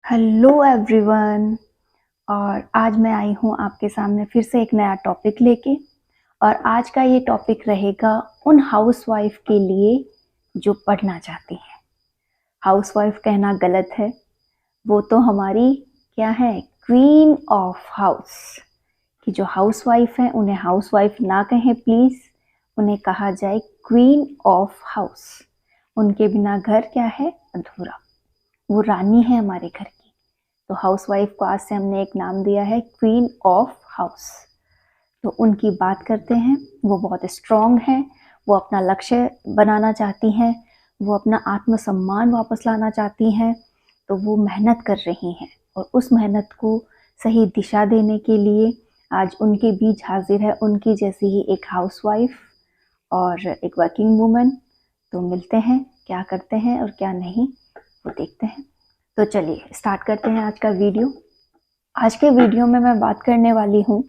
Hello everyone. और आज मैं आई हूँ आपके सामने फिर से एक नया टॉपिक लेके। और आज का ये टॉपिक रहेगा उन हाउसवाइफ के लिए जो पढ़ना चाहती हैं। हाउसवाइफ कहना गलत है, वो तो हमारी क्या है, क्वीन ऑफ हाउस। कि जो हाउसवाइफ हैं उन्हें हाउसवाइफ ना कहें प्लीज़, उन्हें कहा जाए क्वीन ऑफ हाउस। उनके बिना घर क्या है, अधूरा। वो रानी है हमारे घर की। तो हाउसवाइफ को आज से हमने एक नाम दिया है, क्वीन ऑफ हाउस। तो उनकी बात करते हैं। वो बहुत स्ट्रॉन्ग हैं, वो अपना लक्ष्य बनाना चाहती हैं, वो अपना आत्मसम्मान वापस लाना चाहती हैं। तो वो मेहनत कर रही हैं और उस मेहनत को सही दिशा देने के लिए आज उनके बीच हाजिर है उनकी जैसी ही एक हाउसवाइफ और एक वर्किंग वूमन। तो मिलते हैं, क्या करते हैं और क्या नहीं वो देखते हैं। तो चलिए स्टार्ट करते हैं आज का वीडियो। आज के वीडियो में मैं बात करने वाली हूँ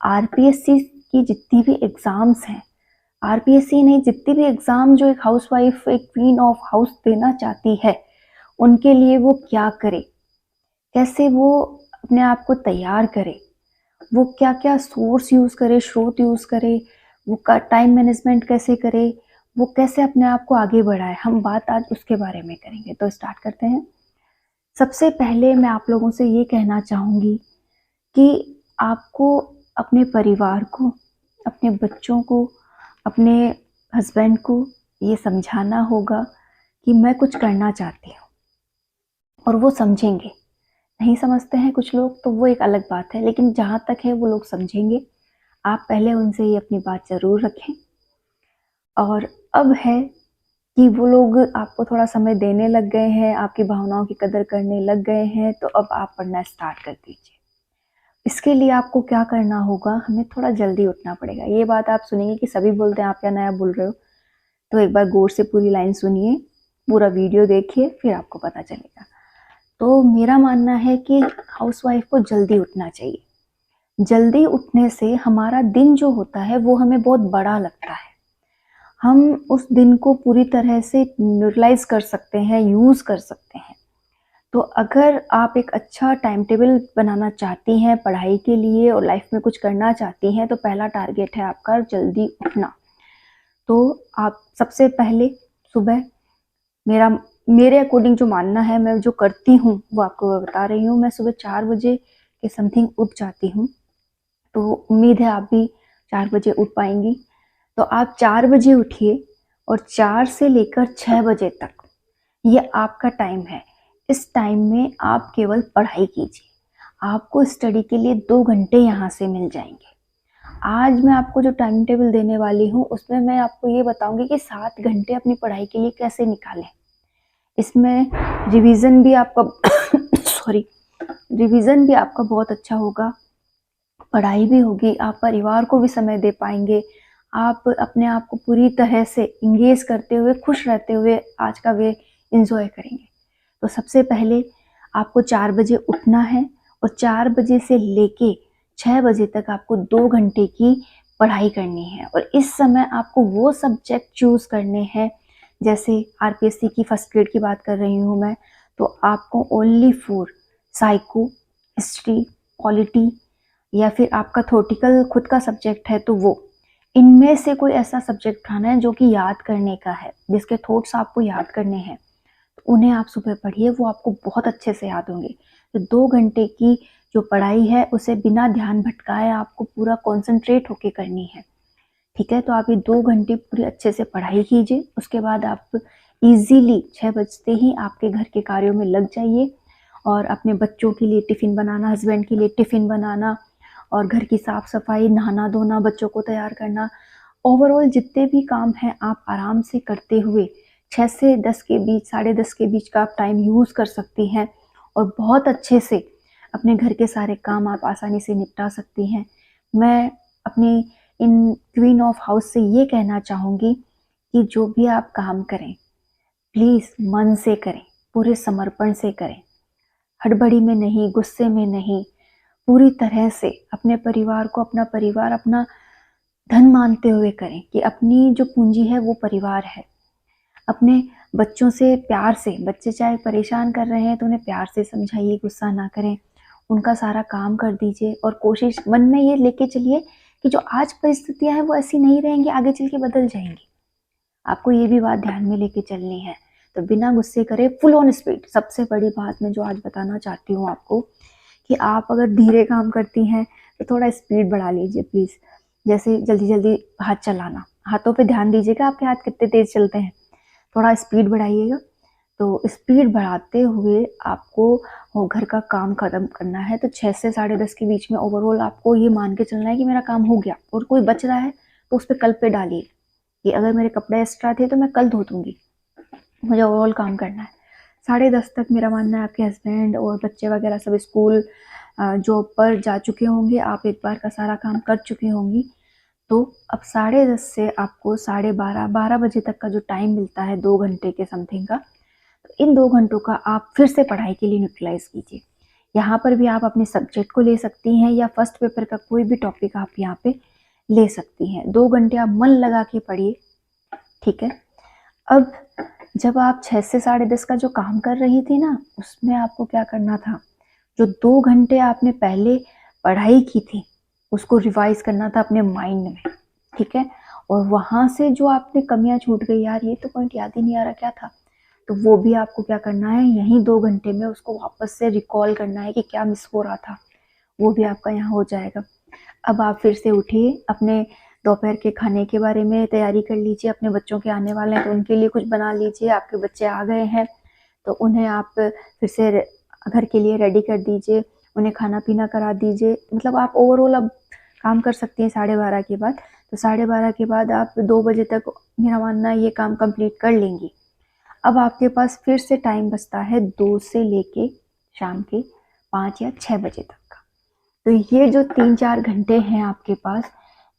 आरपीएससी की जितनी भी एग्ज़ाम्स हैं। आरपीएससी नहीं, जितनी भी एग्ज़ाम जो एक हाउसवाइफ, एक क्वीन ऑफ हाउस देना चाहती है, उनके लिए वो क्या करे, कैसे वो अपने आप को तैयार करे, वो क्या क्या सोर्स यूज़ करे, स्रोत यूज़ करे, वो टाइम मैनेजमेंट कैसे करे, वो कैसे अपने आप को आगे बढ़ाए। हम बात आज उसके बारे में करेंगे। तो स्टार्ट करते हैं। सबसे पहले मैं आप लोगों से ये कहना चाहूँगी कि आपको अपने परिवार को, अपने बच्चों को, अपने हस्बैंड को ये समझाना होगा कि मैं कुछ करना चाहती हूँ, और वो समझेंगे। नहीं समझते हैं कुछ लोग तो वो एक अलग बात है, लेकिन जहाँ तक है वो लोग समझेंगे। आप पहले उनसे ये अपनी बात ज़रूर रखें। और अब है कि वो लोग आपको थोड़ा समय देने लग गए हैं, आपकी भावनाओं की कदर करने लग गए हैं, तो अब आप पढ़ना स्टार्ट कर दीजिए। इसके लिए आपको क्या करना होगा, हमें थोड़ा जल्दी उठना पड़ेगा। ये बात आप सुनेंगे कि सभी बोलते हैं आप क्या नया बोल रहे हो, तो एक बार गौर से पूरी लाइन सुनिए, पूरा वीडियो देखिए, फिर आपको पता चलेगा। तो मेरा मानना है कि हाउसवाइफ को जल्दी उठना चाहिए। जल्दी उठने से हमारा दिन जो होता है वो हमें बहुत बड़ा लगता है। हम उस दिन को पूरी तरह से यूटिलाइज कर सकते हैं, यूज़ कर सकते हैं। तो अगर आप एक अच्छा टाइम टेबल बनाना चाहती हैं पढ़ाई के लिए और लाइफ में कुछ करना चाहती हैं, तो पहला टारगेट है आपका जल्दी उठना। तो आप सबसे पहले सुबह, मेरे अकॉर्डिंग जो मानना है, मैं जो करती हूँ वो आपको बता रही हूँ। मैं सुबह 4 बजे के समथिंग उठ जाती हूँ। तो उम्मीद है आप भी 4 बजे उठ पाएंगी। तो आप 4 बजे उठिए और 4 से लेकर 6 बजे तक ये आपका टाइम है। इस टाइम में आप केवल पढ़ाई कीजिए। आपको स्टडी के लिए 2 घंटे यहाँ से मिल जाएंगे। आज मैं आपको जो टाइम टेबल देने वाली हूँ उसमें मैं आपको ये बताऊंगी कि 7 घंटे अपनी पढ़ाई के लिए कैसे निकालें। इसमें रिवीजन भी आपका सॉरी, रिवीजन भी आपका बहुत अच्छा होगा, पढ़ाई भी होगी, आप परिवार को भी समय दे पाएंगे, आप अपने आप को पूरी तरह से इंगेज करते हुए, खुश रहते हुए आज का वे इंजॉय करेंगे। तो सबसे पहले आपको 4 बजे उठना है और 4 बजे से लेके 6 बजे तक आपको 2 घंटे की पढ़ाई करनी है। और इस समय आपको वो सब्जेक्ट चूज करने हैं, जैसे आरपीएससी की फर्स्ट ग्रेड की बात कर रही हूँ मैं, तो आपको only for psycho, history, polity, या फिर आपका थ्योरेटिकल खुद का सब्जेक्ट है तो वो, इनमें से कोई ऐसा सब्जेक्ट उठाना है जो कि याद करने का है, जिसके थॉट्स आपको याद करने हैं। तो उन्हें आप सुबह पढ़िए, वो आपको बहुत अच्छे से याद होंगे। तो 2 घंटे की जो पढ़ाई है उसे बिना ध्यान भटकाए आपको पूरा कॉन्सेंट्रेट होके करनी है। ठीक है, तो आप ये 2 घंटे पूरी अच्छे से पढ़ाई कीजिए। उसके बाद आप इजीली 6 बजते ही आपके घर के कार्यों में लग जाइए, और अपने बच्चों के लिए टिफ़िन बनाना, हस्बैंड के लिए टिफ़िन बनाना, और घर की साफ़ सफाई, नहाना धोना, बच्चों को तैयार करना, ओवरऑल जितने भी काम हैं आप आराम से करते हुए 6 से 10 के बीच, 10:30 के बीच का आप टाइम यूज़ कर सकती हैं, और बहुत अच्छे से अपने घर के सारे काम आप आसानी से निपटा सकती हैं। मैं अपनी इन क्वीन ऑफ हाउस से ये कहना चाहूँगी कि जो भी आप काम करें प्लीज़ मन से करें, पूरे समर्पण से करें, हड़बड़ी में नहीं, गुस्से में नहीं, पूरी तरह से अपने परिवार को अपना परिवार, अपना धन मानते हुए करें कि अपनी जो पूंजी है वो परिवार है। अपने बच्चों से प्यार से, बच्चे चाहे परेशान कर रहे हैं तो उन्हें प्यार से समझाइए, गुस्सा ना करें, उनका सारा काम कर दीजिए और कोशिश मन में ये लेके चलिए कि जो आज परिस्थितियां हैं वो ऐसी नहीं रहेंगी, आगे चल के बदल जाएंगी। आपको ये भी बात ध्यान में लेके चलनी है। तो बिना गुस्से करे फुल ऑन स्पीड। सबसे बड़ी बात मैं जो आज बताना चाहती हूँ आपको, कि आप अगर धीरे काम करती हैं तो थोड़ा स्पीड बढ़ा लीजिए प्लीज़। जैसे जल्दी जल्दी हाथ चलाना, हाथों पे ध्यान दीजिएगा, आपके हाथ कितने तेज चलते हैं, थोड़ा स्पीड बढ़ाइएगा। तो स्पीड बढ़ाते हुए आपको वो घर का काम ख़त्म करना है। तो 6 से 10:30 के बीच में ओवरऑल आपको ये मान के चलना है कि मेरा काम हो गया, और कोई बच रहा है तो उस पर कल पे डालिए कि अगर मेरे कपड़े एक्स्ट्रा थे तो मैं कल धो दूँगी, मुझे ओवरऑल काम करना है। 10:30 तक मेरा मानना है आपके हस्बैंड और बच्चे वगैरह सब स्कूल जॉब पर जा चुके होंगे, आप एक बार का सारा काम कर चुकी होंगी। तो अब 10:30 से आपको 12:30 बजे तक का जो टाइम मिलता है, 2 घंटे के समथिंग का, तो इन 2 घंटों का आप फिर से पढ़ाई के लिए यूटिलाइज कीजिए। यहाँ पर भी आप अपने सब्जेक्ट को ले सकती हैं या फर्स्ट पेपर का कोई भी टॉपिक आप यहाँ पे ले सकती हैं। 2 घंटे आप मन लगा के पढ़िए, ठीक है। अब जब आप 6 से 10:30 का जो काम कर रही थी ना, उसमें आपको क्या करना था, जो 2 घंटे आपने पहले पढ़ाई की थी उसको रिवाइज करना था अपने माइंड में, ठीक है। और वहाँ से जो आपने कमियां छूट गई, यार ये तो पॉइंट याद ही नहीं आ रहा क्या था, तो वो भी आपको क्या करना है, यहीं 2 घंटे में उसको वापस से रिकॉल करना है कि क्या मिस हो रहा था, वो भी आपका यहाँ हो जाएगा। अब आप फिर से उठिए, अपने दोपहर के खाने के बारे में तैयारी कर लीजिए, अपने बच्चों के आने वाले हैं तो उनके लिए कुछ बना लीजिए, आपके बच्चे आ गए हैं तो उन्हें आप फिर से घर के लिए रेडी कर दीजिए, उन्हें खाना पीना करा दीजिए। मतलब आप ओवरऑल अब काम कर सकती हैं 12:30 के बाद। तो 12:30 के बाद आप 2 बजे तक मेरा मानना है ये काम कंप्लीट कर लेंगी। अब आपके पास फिर से टाइम बचता है 2 से लेके शाम के 5 या 6 बजे तक का। तो ये जो 3-4 घंटे हैं आपके पास,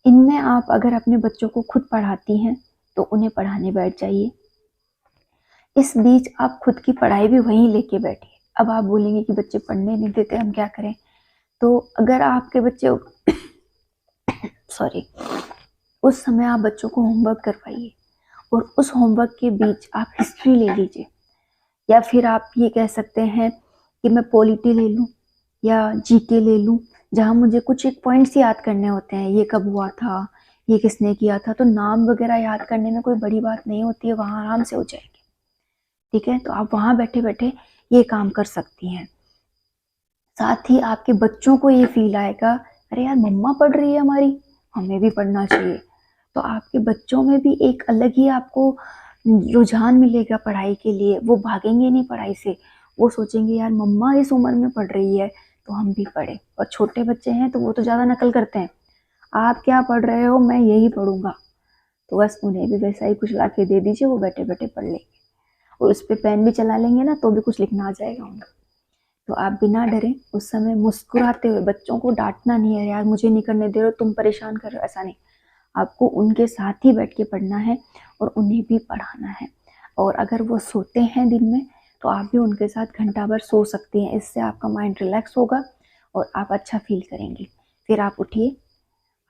इनमें आप अगर अपने बच्चों को खुद पढ़ाती हैं तो उन्हें पढ़ाने बैठ जाइए। इस बीच आप खुद की पढ़ाई भी वहीं लेके बैठिए। अब आप बोलेंगे कि बच्चे पढ़ने नहीं देते, हम क्या करें। तो अगर आपके बच्चे सॉरी, उस समय आप बच्चों को होमवर्क करवाइए और उस होमवर्क के बीच आप हिस्ट्री ले लीजिए, या फिर आप ये कह सकते हैं कि मैं पॉलिटी ले लूँ या जीके ले लूँ, जहाँ मुझे कुछ एक पॉइंट्स याद करने होते हैं, ये कब हुआ था, ये किसने किया था। तो नाम वगैरह याद करने में कोई बड़ी बात नहीं होती है, वहाँ आराम से हो जाएगी, ठीक है। तो आप वहाँ बैठे बैठे ये काम कर सकती हैं। साथ ही आपके बच्चों को ये फील आएगा, अरे यार मम्मा पढ़ रही है हमारी, हमें भी पढ़ना चाहिए। तो आपके बच्चों में भी एक अलग ही आपको रुझान मिलेगा पढ़ाई के लिए, वो भागेंगे नहीं पढ़ाई से, वो सोचेंगे यार मम्मा इस उम्र में पढ़ रही है तो हम भी पढ़े। और छोटे बच्चे हैं तो वो तो ज़्यादा नकल करते हैं, आप क्या पढ़ रहे हो मैं यही पढ़ूंगा, तो बस उन्हें भी वैसा ही कुछ ला के दे दीजिए, वो बैठे बैठे पढ़ लेंगे। और उस पर पेन भी चला लेंगे ना तो भी कुछ लिखना आ जाएगा उन्हें। तो आप बिना डरे उस समय मुस्कुराते हुए, बच्चों को डांटना नहीं है, यार मुझे नहीं करने दे रहे हो, तुम परेशान कर रहे हो, ऐसा नहीं। आपको उनके साथ ही बैठ के पढ़ना है और उन्हें भी पढ़ाना है। और अगर वो सोते हैं दिन में तो आप भी उनके साथ घंटा भर सो सकती हैं, इससे आपका माइंड रिलैक्स होगा और आप अच्छा फील करेंगी। फिर आप उठिए,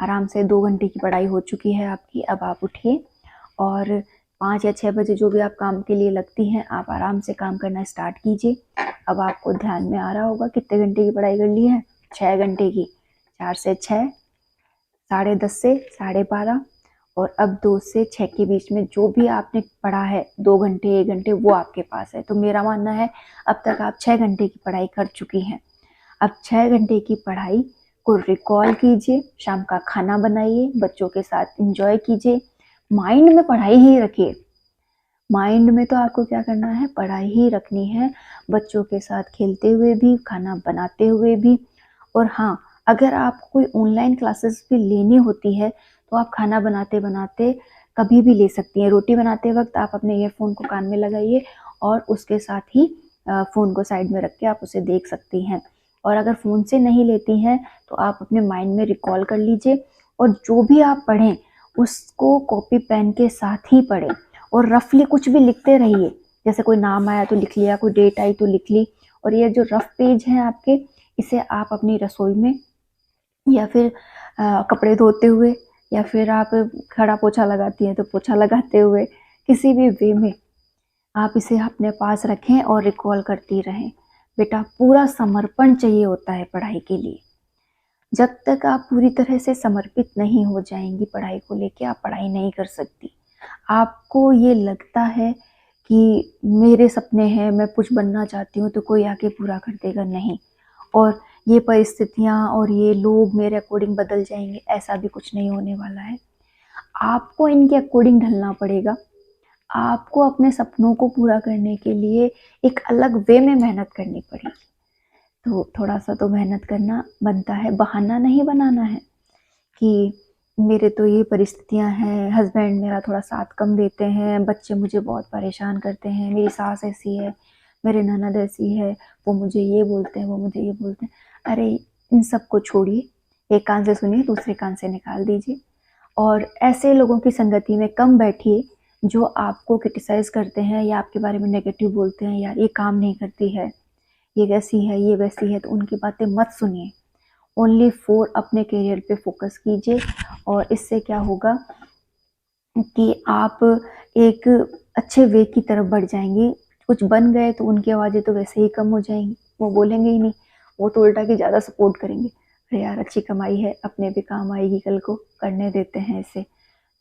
आराम से 2 घंटे की पढ़ाई हो चुकी है आपकी, अब आप उठिए और 5 या 6 बजे जो भी आप काम के लिए लगती हैं, आप आराम से काम करना स्टार्ट कीजिए। अब आपको ध्यान में आ रहा होगा कितने घंटे की पढ़ाई कर ली है, 6 घंटे की। 4 से 6, 10:30 से 12:30, और अब 2 से 6 के बीच में जो भी आपने पढ़ा है, 2 घंटे 1 घंटे, वो आपके पास है। तो मेरा मानना है अब तक आप 6 घंटे की पढ़ाई कर चुकी हैं। अब 6 घंटे की पढ़ाई को रिकॉल कीजिए, शाम का खाना बनाइए, बच्चों के साथ एंजॉय कीजिए, माइंड में पढ़ाई ही रखिए। माइंड में तो आपको क्या करना है, पढ़ाई ही रखनी है, बच्चों के साथ खेलते हुए भी, खाना बनाते हुए भी। और हाँ, अगर आपको कोई ऑनलाइन क्लासेस भी लेनी होती है तो आप खाना बनाते बनाते कभी भी ले सकती हैं। रोटी बनाते वक्त आप अपने ईयरफोन को कान में लगाइए और उसके साथ ही फ़ोन को साइड में रख के आप उसे देख सकती हैं। और अगर फ़ोन से नहीं लेती हैं तो आप अपने माइंड में रिकॉल कर लीजिए, और जो भी आप पढ़ें उसको कॉपी पेन के साथ ही पढ़ें, और रफली कुछ भी लिखते रहिए। जैसे कोई नाम आया तो लिख लिया, कोई डेट आई तो लिख ली। और ये जो रफ पेज हैं आपके, इसे आप अपनी रसोई में या फिर कपड़े धोते हुए, या फिर आप खड़ा पोछा लगाती हैं तो पोछा लगाते हुए, किसी भी वे में आप इसे अपने पास रखें और रिकॉल करती रहें। बेटा, पूरा समर्पण चाहिए होता है पढ़ाई के लिए। जब तक आप पूरी तरह से समर्पित नहीं हो जाएंगी पढ़ाई को लेके, आप पढ़ाई नहीं कर सकती। आपको ये लगता है कि मेरे सपने हैं, मैं कुछ बनना चाहती हूँ तो कोई आके पूरा कर देगा, नहीं। और ये परिस्थितियाँ और ये लोग मेरे अकॉर्डिंग बदल जाएंगे, ऐसा भी कुछ नहीं होने वाला है। आपको इनके अकॉर्डिंग ढलना पड़ेगा। आपको अपने सपनों को पूरा करने के लिए एक अलग वे में मेहनत करनी पड़ेगी। तो थोड़ा सा तो मेहनत करना बनता है, बहाना नहीं बनाना है कि मेरे तो ये परिस्थितियां हैं, हस्बैंड मेरा थोड़ा साथ कम देते हैं, बच्चे मुझे बहुत परेशान करते हैं, मेरी सास ऐसी है, मेरे ननद ऐसी है, वो मुझे ये बोलते हैं, वो मुझे ये बोलते हैं। अरे, इन सब को छोड़िए, एक कान से सुनिए, दूसरे कान से निकाल दीजिए। और ऐसे लोगों की संगति में कम बैठिए जो आपको क्रिटिसाइज करते हैं या आपके बारे में नेगेटिव बोलते हैं, यार ये काम नहीं करती है, ये वैसी है, ये वैसी है, तो उनकी बातें मत सुनिए। ओनली फॉर अपने करियर पे फोकस कीजिए। और इससे क्या होगा कि आप एक अच्छे वे की तरफ बढ़ जाएंगी। कुछ बन गए तो उनकी आवाज़ें तो वैसे ही कम हो जाएंगी, वो बोलेंगे ही नहीं, वो तो उल्टा के ज़्यादा सपोर्ट करेंगे। अरे यार, अच्छी कमाई है, अपने भी काम आएगी कल को, करने देते हैं इसे।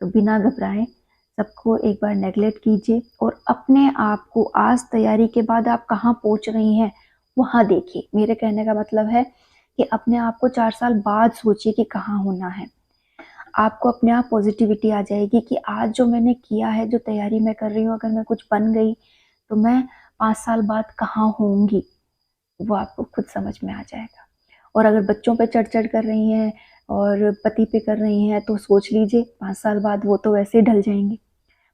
तो बिना घबराएं सबको एक बार नेगलेक्ट कीजिए और अपने आप को आज तैयारी के बाद आप कहाँ पहुँच रही हैं वहाँ देखिए। मेरे कहने का मतलब है कि अपने आप को 4 साल बाद सोचिए कि कहाँ होना है। आपको अपने आप पॉजिटिविटी आ जाएगी कि आज जो मैंने किया है, जो तैयारी मैं कर रही हूँ, अगर मैं कुछ बन गई तो मैं 5 साल बाद कहाँ होंगी, वो आपको खुद समझ में आ जाएगा। और अगर बच्चों पे चढ़ कर रही हैं और पति पे कर रही हैं तो सोच लीजिए 5 साल बाद वो तो वैसे ही ढल जाएंगे।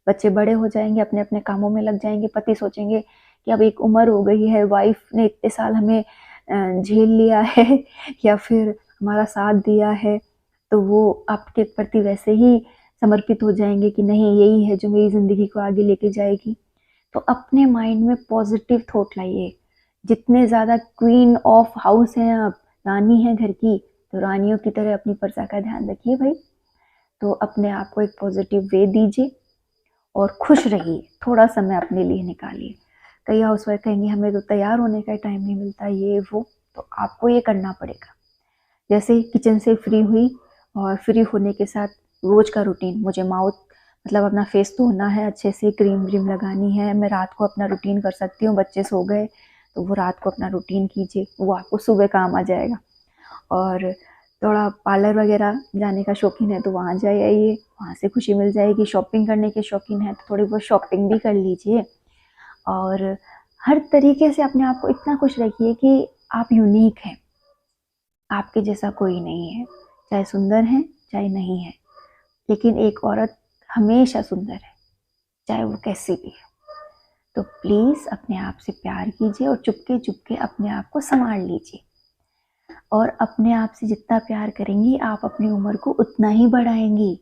बच्चे बड़े हो जाएंगे, अपने अपने कामों में लग जाएंगे, पति सोचेंगे कि अब एक उम्र हो गई है, वाइफ ने इतने साल हमें झेल लिया है या फिर हमारा साथ दिया है, तो वो आपके प्रति वैसे ही समर्पित हो जाएंगे कि नहीं, यही है जो मेरी ज़िंदगी को आगे लेके जाएगी। तो अपने माइंड में पॉजिटिव थॉट लाइए। जितने ज़्यादा क्वीन ऑफ हाउस हैं आप, रानी हैं घर की, तो रानियों की तरह अपनी प्रजा का ध्यान रखिए भाई। तो अपने आप को एक पॉजिटिव वे दीजिए और खुश रहिए, थोड़ा समय अपने लिए निकालिए। कई हाउसवाइफ कहेंगे हमें तो तैयार होने का टाइम नहीं मिलता, ये वो, तो आपको ये करना पड़ेगा। जैसे किचन से फ्री हुई और फ्री होने के साथ रोज का रूटीन, मुझे माउथ मतलब अपना फेस धोना है, अच्छे से क्रीम व्रीम लगानी है, मैं रात को अपना रूटीन कर सकती हूँ, बच्चे सो गए तो वो रात को अपना रूटीन कीजिए, वो आपको सुबह काम आ जाएगा। और थोड़ा पार्लर वगैरह जाने का शौकीन है तो वहाँ जाए आइए, वहाँ से खुशी मिल जाएगी। शॉपिंग करने के शौकीन है तो थोड़ी बहुत शॉपिंग भी कर लीजिए। और हर तरीके से अपने आप को इतना खुश रखिए कि आप यूनिक हैं, आपके जैसा कोई नहीं है, चाहे सुंदर है चाहे नहीं है, लेकिन एक औरत हमेशा सुंदर है, चाहे वो कैसी भी है। तो प्लीज़ अपने आप से प्यार कीजिए और चुपके चुपके अपने आप को संभाल लीजिए। और अपने आप से जितना प्यार करेंगी आप अपनी उम्र को उतना ही बढ़ाएंगी।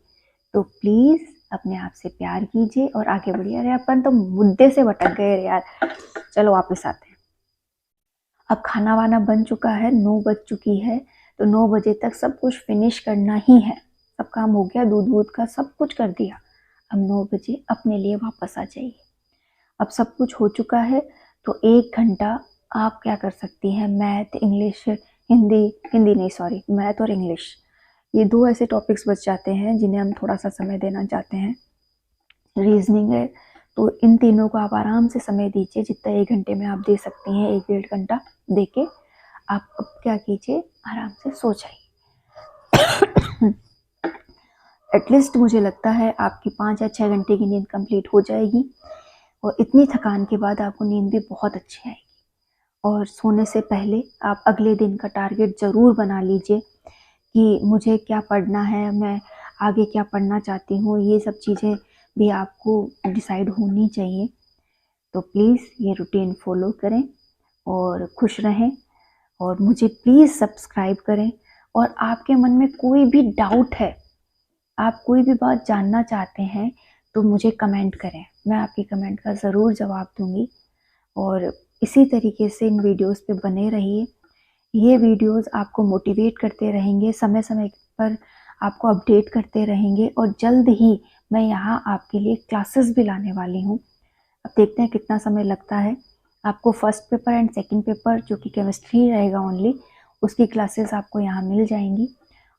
तो प्लीज़ अपने आप से प्यार कीजिए और आगे बढ़िए। अरे अपन तो मुद्दे से भटक गए यार, चलो वापस आते हैं। अब खाना वाना बन चुका है, 9 बज चुकी है, तो 9 बजे तक सब कुछ फिनिश करना ही है। सब काम हो गया, दूध वूध का सब कुछ कर दिया। अब 9 बजे अपने लिए वापस आ जाइए। अब सब कुछ हो चुका है तो 1 घंटा आप क्या कर सकती हैं, मैथ, इंग्लिश, हिंदी नहीं सॉरी, मैथ और इंग्लिश, ये 2 ऐसे टॉपिक्स बच जाते हैं जिन्हें हम थोड़ा सा समय देना चाहते हैं। रीजनिंग है, तो इन तीनों को आप आराम से समय दीजिए, जितना 1 घंटे में आप दे सकती हैं, 1 डेढ़ घंटा दे के आप अब क्या कीजिए, आराम से सो जाइए। एटलीस्ट मुझे लगता है आपकी 5 या 6 घंटे की नींद कंप्लीट हो जाएगी और इतनी थकान के बाद आपको नींद भी बहुत अच्छी आएगी। और सोने से पहले आप अगले दिन का टारगेट ज़रूर बना लीजिए कि मुझे क्या पढ़ना है, मैं आगे क्या पढ़ना चाहती हूँ, ये सब चीज़ें भी आपको डिसाइड होनी चाहिए। तो प्लीज़ ये रूटीन फॉलो करें और खुश रहें और मुझे प्लीज़ सब्सक्राइब करें। और आपके मन में कोई भी डाउट है, आप कोई भी बात जानना चाहते हैं तो मुझे कमेंट करें, मैं आपकी कमेंट का ज़रूर जवाब दूंगी। और इसी तरीके से इन वीडियोस पे बने रहिए। ये वीडियोस आपको मोटिवेट करते रहेंगे, समय समय पर आपको अपडेट करते रहेंगे और जल्द ही मैं यहाँ आपके लिए क्लासेस भी लाने वाली हूँ। अब देखते हैं कितना समय लगता है। आपको first paper and second paper जो कि केमिस्ट्री रहेगा ओनली, उसकी क्लासेस आपको यहाँ मिल जाएंगी।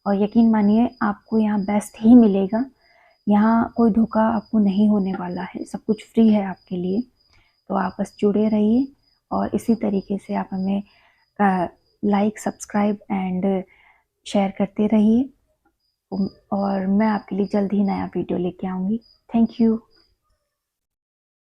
और यकीन मानिए आपको यहाँ बेस्ट ही मिलेगा। यहाँ कोई धोखा आपको नहीं होने वाला है, सब कुछ फ्री है आपके लिए। तो आप बस जुड़े रहिए और इसी तरीके से आप हमें लाइक, सब्सक्राइब एंड शेयर करते रहिए। और मैं आपके लिए जल्द ही नया वीडियो लेके आऊँगी। Thank you.